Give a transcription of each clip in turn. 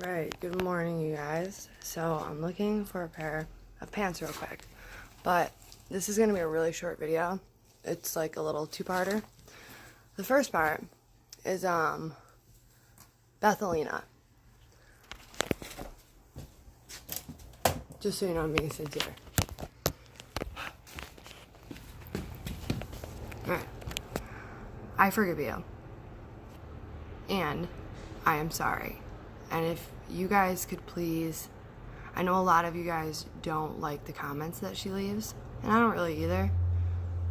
Alright, good morning you guys. So I'm looking for a pair of pants real quick, but this is going to be a really short video. It's like a little two-parter. The first part is Bethalina. Just so you know, I'm being sincere. Alright, I forgive you, and I am sorry. And if you guys could please, I know a lot of you guys don't like the comments that she leaves, and I don't really either,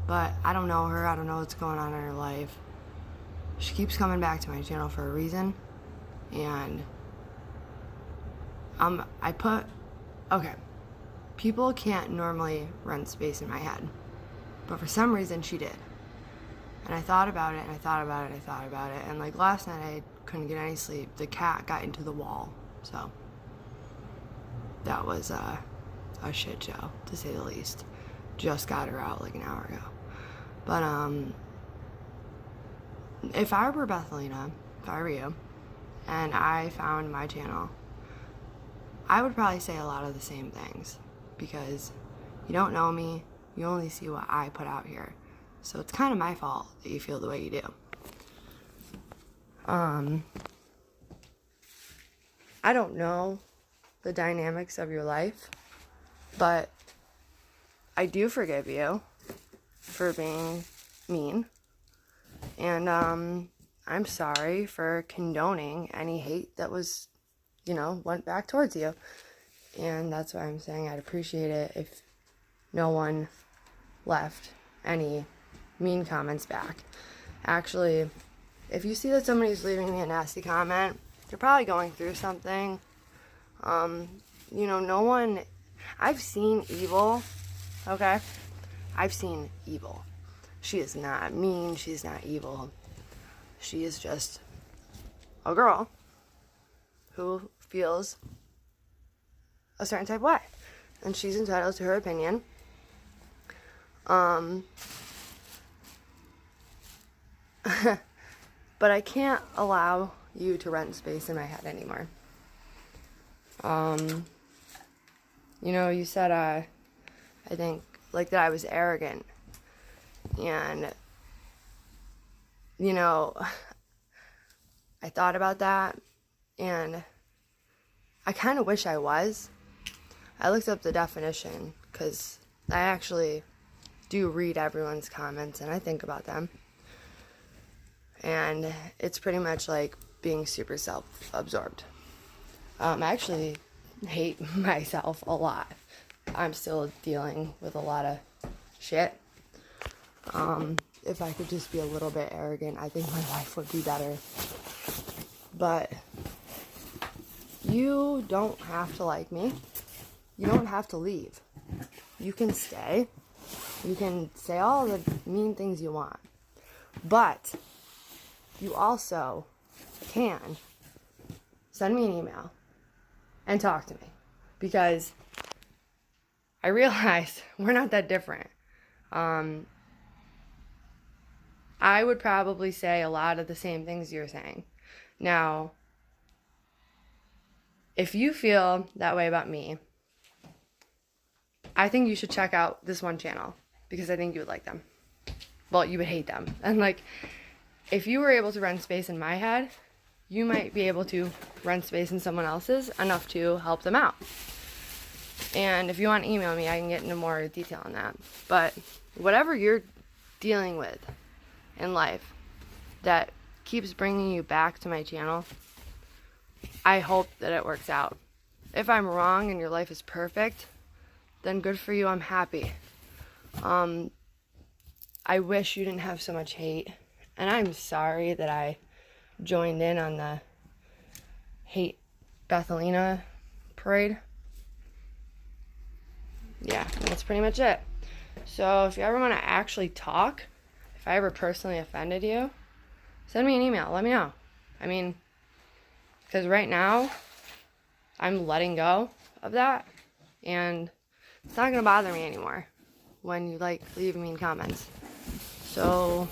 but I don't know her, I don't know what's going on in her life. She keeps coming back to my channel for a reason, and okay, people can't normally rent space in my head, but for some reason she did. And I thought about it, and I thought about it, and I thought about it, and like last night I couldn't get any sleep. The cat got into the wall, so that was a shit show, to say the least. Just got her out like an hour ago. But if I were Bethalina, if I were you, and I found my channel, I would probably say a lot of the same things, because you don't know me, you only see what I put out here. So it's kind of my fault that you feel the way you do. I don't know the dynamics of your life, but I do forgive you for being mean. And I'm sorry for condoning any hate that was, went back towards you. And that's why I'm saying I'd appreciate it if no one left any mean comments back. Actually, if you see that somebody's leaving me a nasty comment, they're probably going through something. No one, I've seen evil, okay? I've seen evil. She is not mean, she's not evil. She is just a girl who feels a certain type of way. And she's entitled to her opinion. But I can't allow you to rent space in my head anymore. You said, I think, like, that I was arrogant. And, I thought about that, and I kind of wish I was. I looked up the definition, because I actually do read everyone's comments, and I think about them. And it's pretty much like being super self-absorbed. I actually hate myself a lot. I'm still dealing with a lot of shit. If I could just be a little bit arrogant, I think my life would be better. But you don't have to like me. You don't have to leave. You can stay. You can say all the mean things you want. But you also can send me an email and talk to me, because I realize we're not that different. I would probably say a lot of the same things you're saying. Now, if you feel that way about me, I think you should check out this one channel, because I think you would like them. Well, you would hate them. And if you were able to rent space in my head, you might be able to rent space in someone else's enough to help them out. And if you want to email me, I can get into more detail on that. But whatever you're dealing with in life that keeps bringing you back to my channel, I hope that it works out. If I'm wrong and your life is perfect, then good for you, I'm happy. I wish you didn't have so much hate. And I'm sorry that I joined in on the hate Bethalina parade. Yeah, that's pretty much it. So if you ever want to actually talk, if I ever personally offended you, send me an email. Let me know. Because right now, I'm letting go of that. And it's not going to bother me anymore when you leave mean comments. So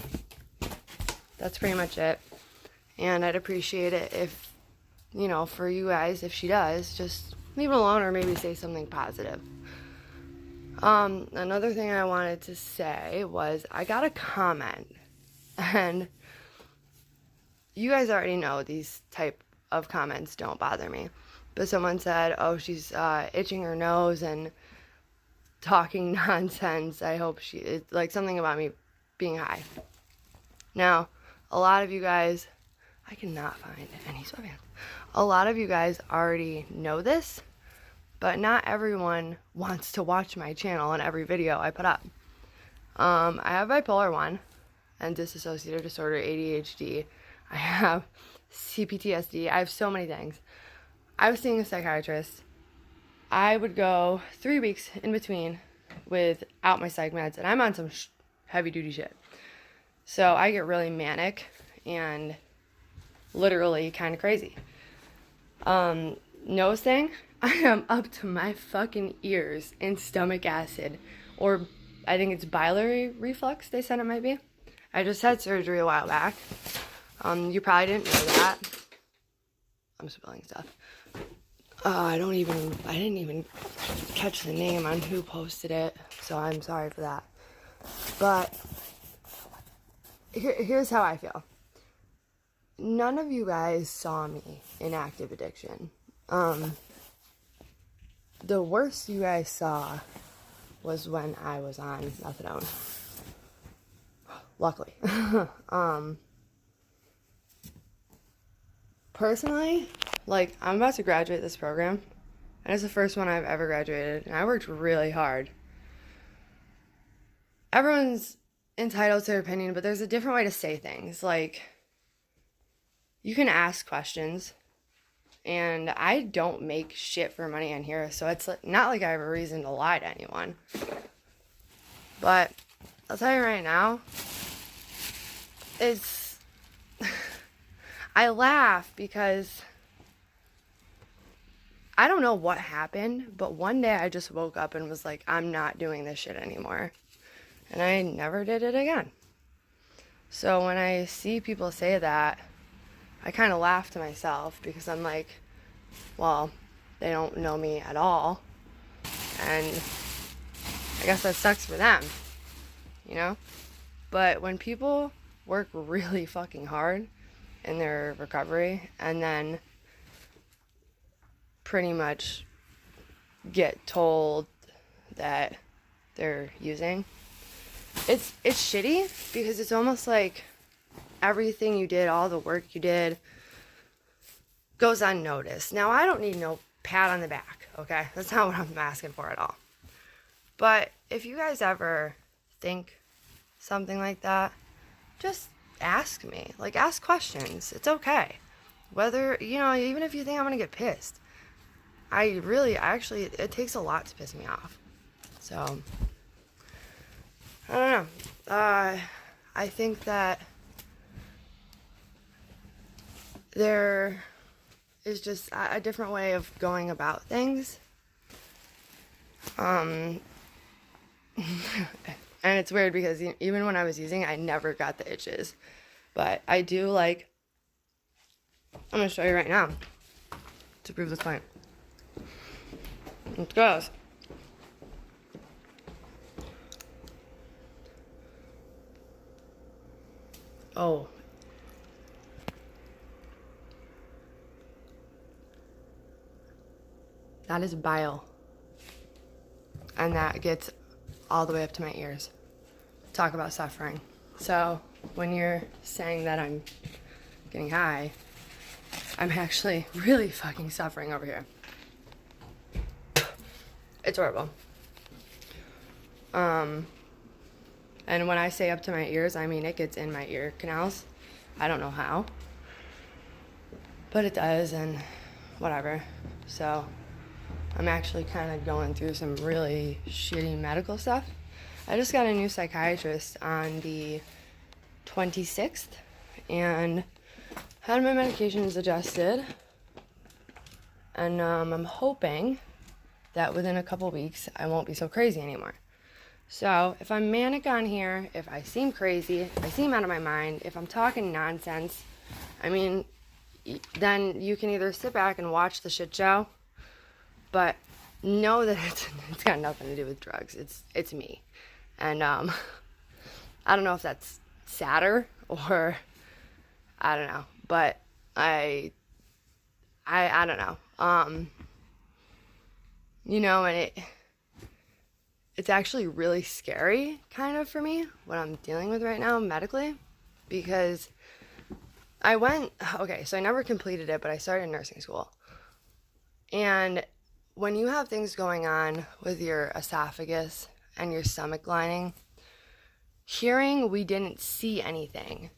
that's pretty much it. And I'd appreciate it if you know, for you guys, if she does, just leave it alone or maybe say something positive. Another thing I wanted to say was I got a comment, and you guys already know these type of comments don't bother me, but someone said, oh, she's itching her nose and talking nonsense. I hope it's like something about me being high. Now, a lot of you guys, I cannot find any sweatpants. A lot of you guys already know this, but not everyone wants to watch my channel and every video I put up. I have bipolar 1 and dissociative disorder, ADHD. I have CPTSD. I have so many things. I was seeing a psychiatrist. I would go 3 weeks in between without my psych meds, and I'm on some heavy duty shit. So I get really manic and literally kind of crazy. Nose thing, I am up to my fucking ears in stomach acid, or I think it's biliary reflux, they said it might be. I just had surgery a while back. You probably didn't know that. I'm spilling stuff. I didn't even catch the name on who posted it, so I'm sorry for that. But here's how I feel. None of you guys saw me in active addiction. The worst you guys saw was when I was on methadone. Luckily. Personally, like, I'm about to graduate this program, and it's the first one I've ever graduated, and I worked really hard. Everyone's entitled to their opinion, but there's a different way to say things. Like, you can ask questions, and I don't make shit for money on here, so it's not like I have a reason to lie to anyone. But I'll tell you right now, it's I laugh because I don't know what happened, but one day I just woke up and was like, I'm not doing this shit anymore. And I never did it again. So when I see people say that, I kind of laugh to myself because I'm like, well, they don't know me at all. And I guess that sucks for them, you know? But when people work really fucking hard in their recovery and then pretty much get told that they're using, it's shitty because it's almost like everything you did, all the work you did, goes unnoticed. Now, I don't need no pat on the back, okay? That's not what I'm asking for at all. But if you guys ever think something like that, just ask me. Like, ask questions. It's okay. Whether, you know, even if you think I'm gonna get pissed. It takes a lot to piss me off. So, I don't know. I think that there is just a different way of going about things. And it's weird because even when I was using, I never got the itches. But I do like, I'm going to show you right now to prove this point. It goes. Oh. That is bile. And that gets all the way up to my ears. Talk about suffering. So when you're saying that I'm getting high, I'm actually really fucking suffering over here. It's horrible. And when I say up to my ears, I mean it gets in my ear canals. I don't know how, but it does, and whatever. So I'm actually kind of going through some really shitty medical stuff. I just got a new psychiatrist on the 26th and had my medications adjusted. And I'm hoping that within a couple weeks I won't be so crazy anymore. So if I'm manic on here, if I seem crazy, if I seem out of my mind, if I'm talking nonsense, I mean, then you can either sit back and watch the shit show, but know that it's got nothing to do with drugs. It's me. And I don't know if that's sadder or I don't know, but I don't know. You know, and it's actually really scary kind of for me what I'm dealing with right now medically, because okay, so I never completed it, but I started nursing school. And when you have things going on with your esophagus and your stomach lining, hearing we didn't see anything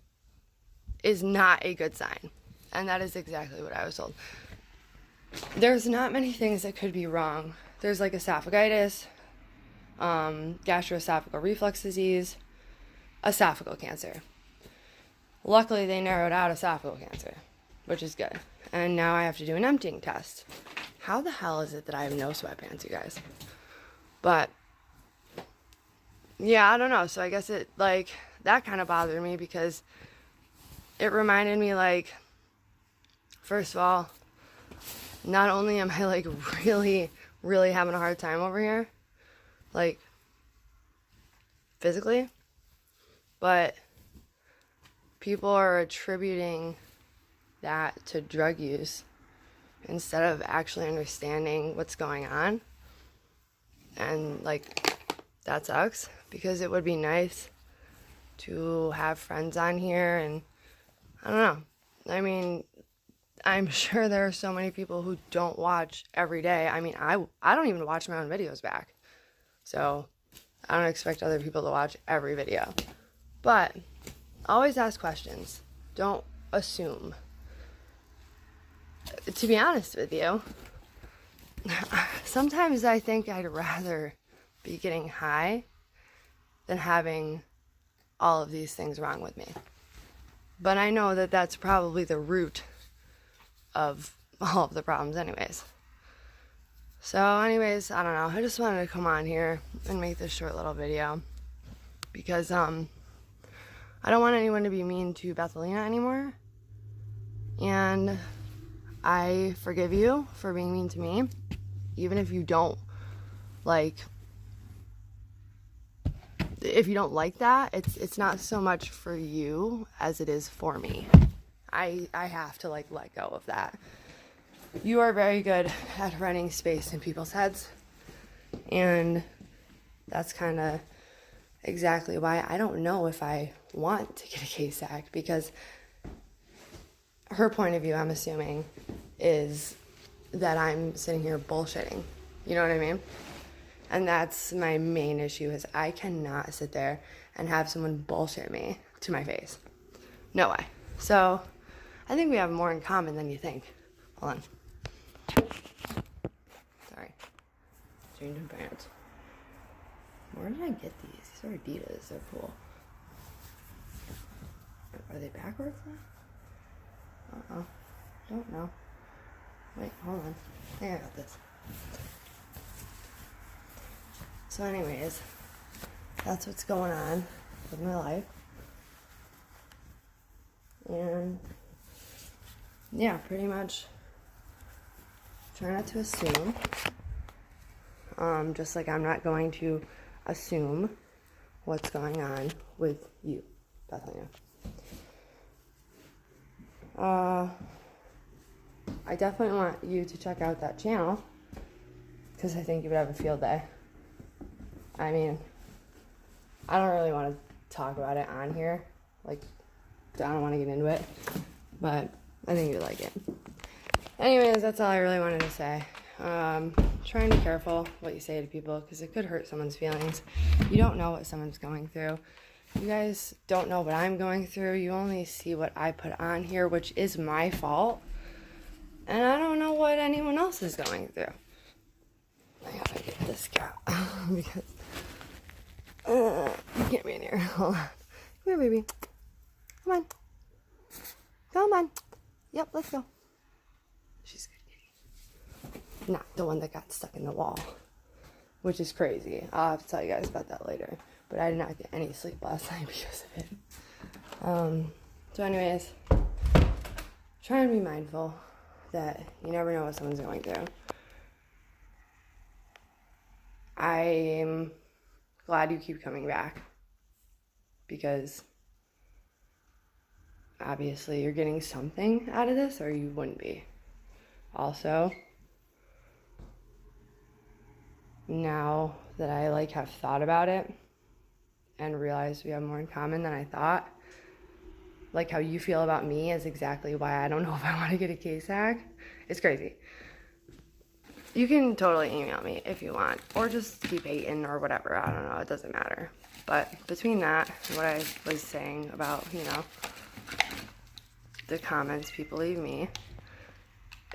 is not a good sign. And that is exactly what I was told. There's not many things that could be wrong. There's like esophagitis, gastroesophageal reflux disease, esophageal cancer. Luckily, they narrowed out esophageal cancer, which is good. And now I have to do an emptying test. How the hell is it that I have no sweatpants, you guys? But, yeah, I don't know. So I guess it, like, that kind of bothered me because it reminded me, like, first of all, not only am I, like, really, really having a hard time over here, like, physically, but people are attributing that to drug use instead of actually understanding what's going on. And like, that sucks, because it would be nice to have friends on here, and I don't know. I mean, I'm sure there are so many people who don't watch every day. I mean, I don't even watch my own videos back. So I don't expect other people to watch every video. But always ask questions. Don't assume. To be honest with you, sometimes I think I'd rather be getting high than having all of these things wrong with me. But I know that that's probably the root of all of the problems anyways. So anyways, I don't know. I just wanted to come on here and make this short little video because I don't want anyone to be mean to Bethalina anymore. And I forgive you for being mean to me, even if you don't like that. It's not so much for you as it is for me. I have to like let go of that. You are very good at running space in people's heads, and that's kind of exactly why I don't know if I want to get a KSAC, because her point of view, I'm assuming, is that I'm sitting here bullshitting. You know what I mean? And that's my main issue, is I cannot sit there and have someone bullshit me to my face. No way. So I think we have more in common than you think. Hold on. Sorry. Changing pants. Where did I get these? These are Adidas. They're cool. Are they backwards now? Uh-oh. Don't know. Wait, hold on. I think I got this. So anyways, that's what's going on with my life. And yeah, pretty much try not to assume. Just like I'm not going to assume what's going on with you, Bethalina. I definitely want you to check out that channel, because I think you would have a field day. I mean, I don't really want to talk about it on here. Like, I don't want to get into it, but I think you'd like it. Anyways, that's all I really wanted to say. Try and be careful what you say to people, because it could hurt someone's feelings. You don't know what someone's going through. You guys don't know what I'm going through. You only see what I put on here, which is my fault. And I don't know what anyone else is going through. I gotta get this cat because you can't be in here. Hold on. Come here, baby. Come on. Come on. Yep, let's go. She's a good kitty. Not the one that got stuck in the wall, which is crazy. I'll have to tell you guys about that later. But I did not get any sleep last night because of it. So anyways, try trying to be mindful that you never know what someone's going through. I'm glad you keep coming back, because obviously you're getting something out of this, or you wouldn't be. Also, now that I like have thought about it and realized we have more in common than I thought, like how you feel about me is exactly why I don't know if I want to get a case hack. It's crazy. You can totally email me if you want, or just keep hating or whatever. I don't know, it doesn't matter. But between that and what I was saying about, you know, the comments people leave me,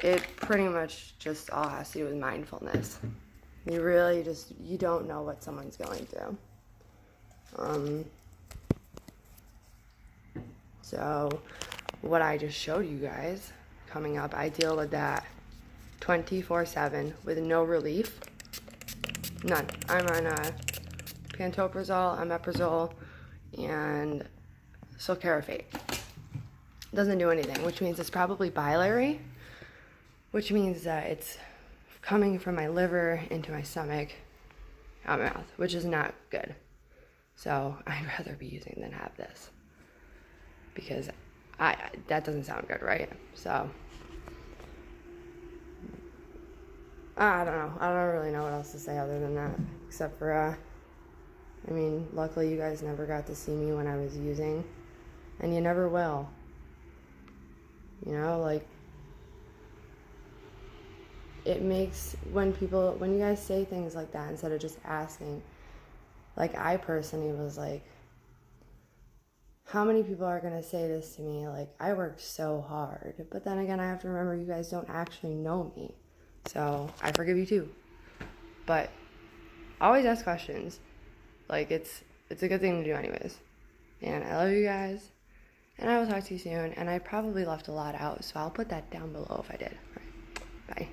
it pretty much just all has to do with mindfulness. You really just, you don't know what someone's going through. So what I just showed you guys coming up, I deal with that 24/7 with no relief. None. I'm on pantoprazole, omeprazole, and sulcarafate. Doesn't do anything, which means it's probably biliary, which means that it's coming from my liver into my stomach, out my mouth, which is not good. So I'd rather be using than have this, because that doesn't sound good, right? So I don't know. I don't really know what else to say other than that, except for I mean, luckily you guys never got to see me when I was using, and you never will. You know, like, it makes, when you guys say things like that instead of just asking, like, I personally was like, how many people are going to say this to me? Like, I worked so hard. But then again, I have to remember you guys don't actually know me. So, I forgive you too. But always ask questions. Like, it's a good thing to do anyways. And I love you guys. And I will talk to you soon. And I probably left a lot out, so I'll put that down below if I did. All right. Bye.